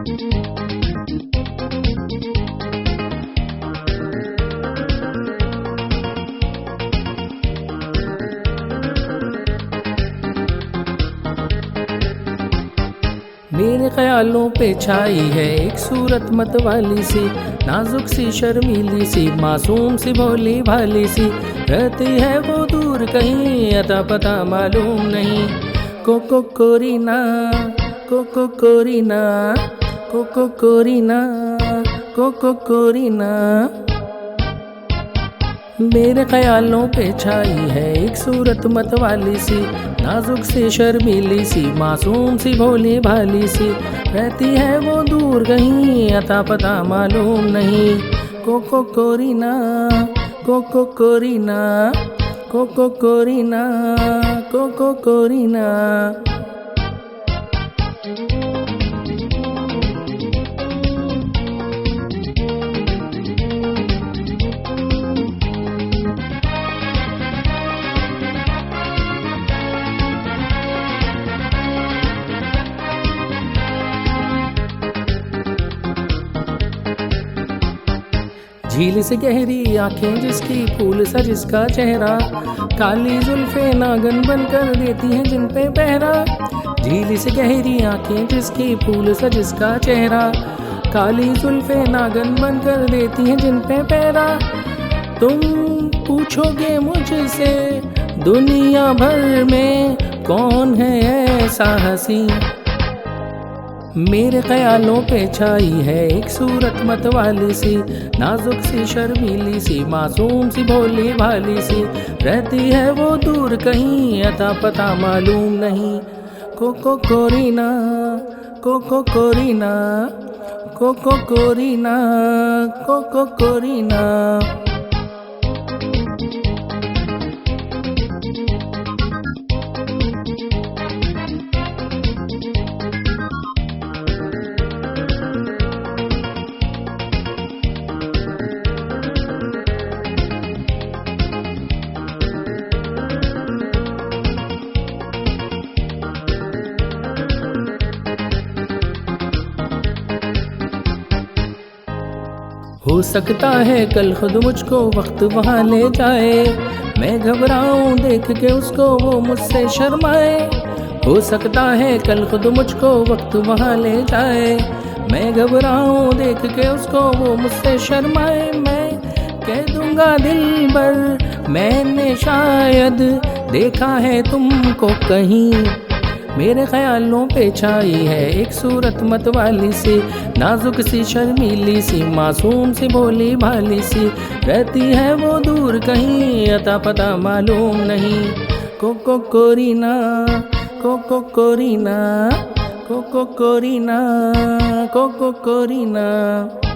मेरे ख्यालों पे छाई है एक सूरत मतवाली सी, नाजुक सी शर्मीली सी, मासूम सी भोली भाली सी। रहती है वो दूर कहीं, अता पता मालूम नहीं। Coco Corina, Coco Corina, Coco Corina, Coco Corina. मेरे ख्यालों पे छाई है एक सूरत मतवाली सी, नाजुक सी शर्मीली सी, मासूम सी भोली भाली सी। रहती है वो दूर कहीं, अता पता मालूम नहीं। Coco Corina, Coco Corina, Coco Corina, Coco Corina. झील से गहरी आंखें जिसकी, फूल सा जिसका चेहरा, काली जुल्फे नागन बनकर देती हैं जिन पे पहरा। झील से गहरी आंखें जिसकी, फूल सा जिसका चेहरा, काली जुल्फे नागन बनकर देती हैं जिन पे पहरा। तुम पूछोगे मुझसे दुनिया भर में कौन है ऐसा हंसी। मेरे ख्यालों पे छाई है एक सूरत मतवाली सी, नाजुक सी शर्मीली सी, मासूम सी भोली भाली सी। रहती है वो दूर कहीं, अता पता मालूम नहीं। Coco Corina, Coco Corina, Coco Corina, Coco Corina. हो सकता है कल खुद मुझको वक्त वहाँ ले जाए, मैं घबराऊं देख के उसको वो मुझसे शर्माए। हो सकता है कल खुद मुझको वक्त वहाँ ले जाए, मैं घबराऊं देख के उसको वो मुझसे शर्माए। मैं कह दूंगा दिल भर मैंने शायद देखा है तुमको कहीं। मेरे ख्यालों पे छाई है एक सूरत मतवाली सी, नाजुक सी शर्मीली सी, मासूम सी भोली भाली सी। रहती है वो दूर कहीं, अता पता मालूम नहीं। Coco Corina, Coco Corina, Coco Corina, Coco Corina.